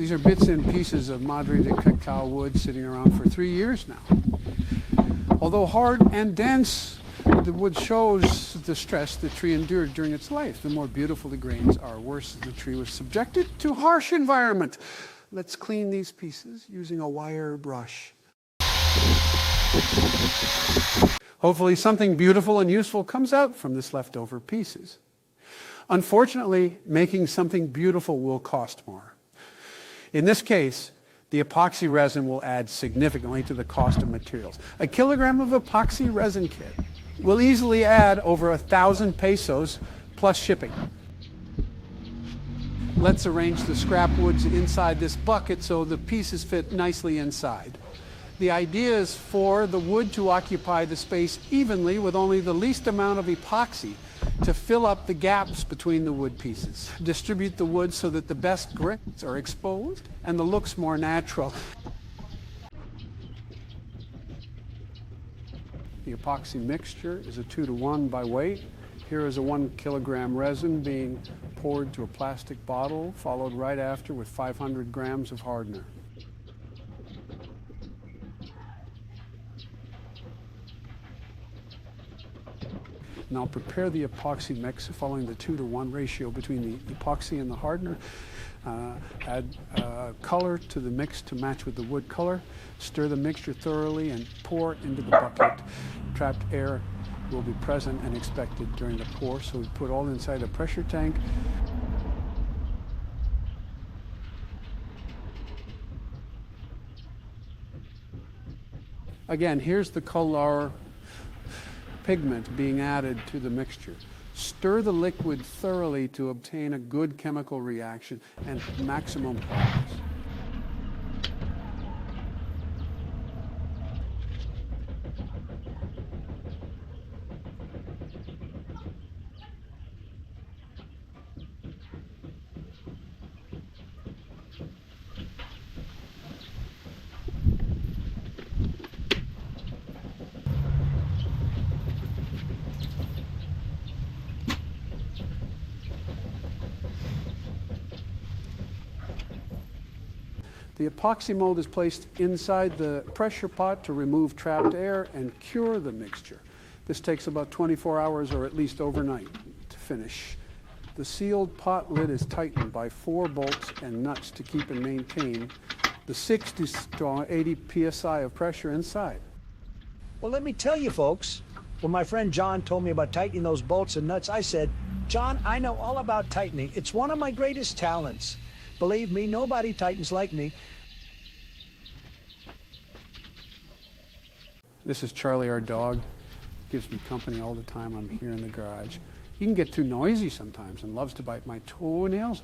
These are bits and pieces of Madre De Cacao wood sitting around for 3 years now. Although hard and dense, the wood shows the stress the tree endured during its life. The more beautiful the grains are, worse the tree was subjected to harsh environment. Let's clean these pieces using a wire brush. Hopefully something beautiful and useful comes out from this leftover pieces. Unfortunately, making something beautiful will cost more. In this case, the epoxy resin will add significantly to the cost of materials. A kilogram of epoxy resin kit will easily add over 1,000 pesos plus shipping. Let's arrange the scrap woods inside this bucket so the pieces fit nicely inside. The idea is for the wood to occupy the space evenly with only the least amount of epoxy to fill up the gaps between the wood pieces. Distribute the wood so that the best grains are exposed and the looks more natural. The epoxy mixture is a 2-to-1 by weight. Here is a 1 kilogram resin being poured to a plastic bottle, followed right after with 500 grams of hardener. Now prepare the epoxy mix following the 2-to-1 ratio between the epoxy and the hardener. Add color to the mix to match with the wood color. Stir the mixture thoroughly and pour into the bucket. Trapped air will be present and expected during the pour, so we put all inside a pressure tank. Again, here's the color pigment being added to the mixture. Stir the liquid thoroughly to obtain a good chemical reaction and maximum progress. The epoxy mold is placed inside the pressure pot to remove trapped air and cure the mixture. This takes about 24 hours or at least overnight to finish. The sealed pot lid is tightened by 4 bolts and nuts to keep and maintain the 60 to 80 psi of pressure inside. Well, let me tell you, folks, when my friend John told me about tightening those bolts and nuts, I said, John, I know all about tightening. It's one of my greatest talents. Believe me, nobody tightens like me. This is Charlie, our dog. Gives me company all the time. I'm here in the garage. He can get too noisy sometimes and loves to bite my toenails.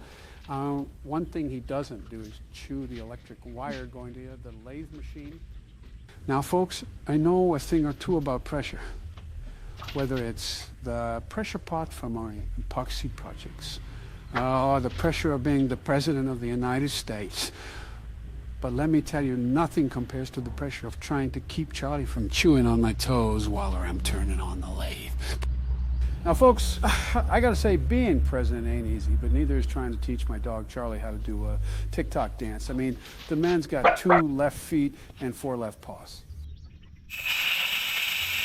One thing he doesn't do is chew the electric wire going to the lathe machine. Now, folks, I know a thing or two about pressure, whether it's the pressure pot from our epoxy projects, or the pressure of being the President of the United States. But let me tell you, nothing compares to the pressure of trying to keep Charlie from chewing on my toes while I'm turning on the lathe. Now, folks, I gotta say, being president ain't easy, but neither is trying to teach my dog Charlie how to do a TikTok dance. I mean, the man's got 2 left feet and 4 left paws.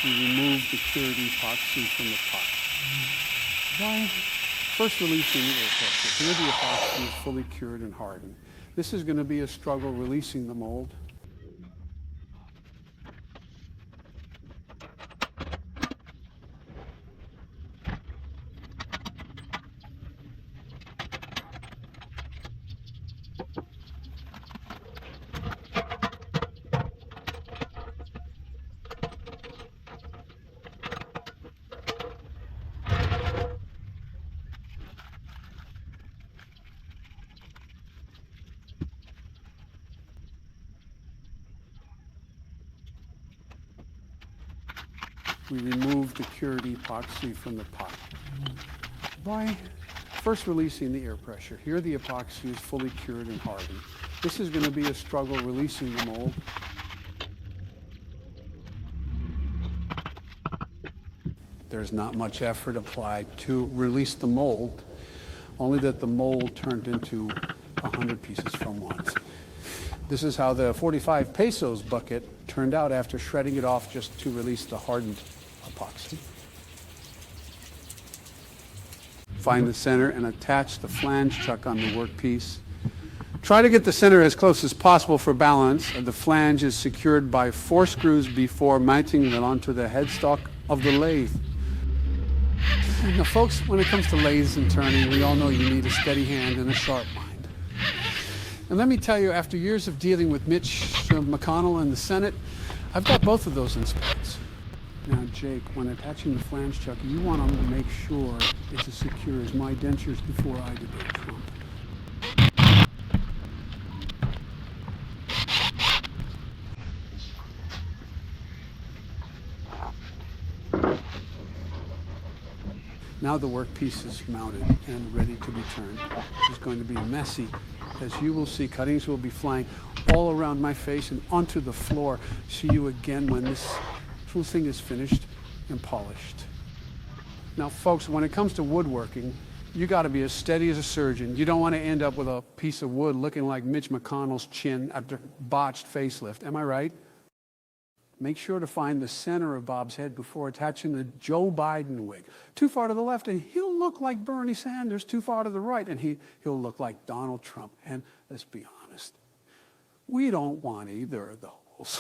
We remove the cured epoxy from the pot. Why? First releasing the air pressure. Here the epoxy is fully cured and hardened. This is going to be a struggle releasing the mold. We remove the cured epoxy from the pot. Why? First releasing the air pressure. Here the epoxy is fully cured and hardened. This is going to be a struggle releasing the mold. There's not much effort applied to release the mold, only that the mold turned into 100 pieces from once. This is how the 45 pesos bucket turned out after shredding it off just to release the hardened epoxy. Find the center and attach the flange chuck on the workpiece. Try to get the center as close as possible for balance. The flange is secured by 4 screws before mounting it onto the headstock of the lathe. Now, folks, when it comes to lathes and turning, we all know you need a steady hand and a sharp mind. And let me tell you, after years of dealing with Mitch McConnell in the Senate, I've got both of those in spades. Now, Jake, when attaching the flange chuck, you want them to make sure it's as secure as my dentures before I debate Trump. Now the workpiece is mounted and ready to be turned. It's going to be messy. As you will see, cuttings will be flying all around my face and onto the floor. See you again when this whole thing is finished and polished. Now, folks, when it comes to woodworking, you got to be as steady as a surgeon. You don't want to end up with a piece of wood looking like Mitch McConnell's chin after botched facelift. Am I right? Make sure to find the center of Bob's head before attaching the Joe Biden wig. Too far to the left, and he'll look like Bernie Sanders. Too far to the right, and he'll look like Donald Trump. And let's be honest, we don't want either of those.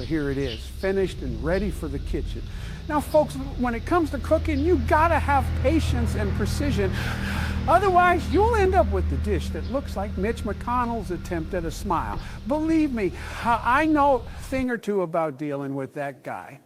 So here it is, finished and ready for the kitchen. Now folks, when it comes to cooking, you gotta have patience and precision. Otherwise, you'll end up with the dish that looks like Mitch McConnell's attempt at a smile. Believe me, I know a thing or two about dealing with that guy.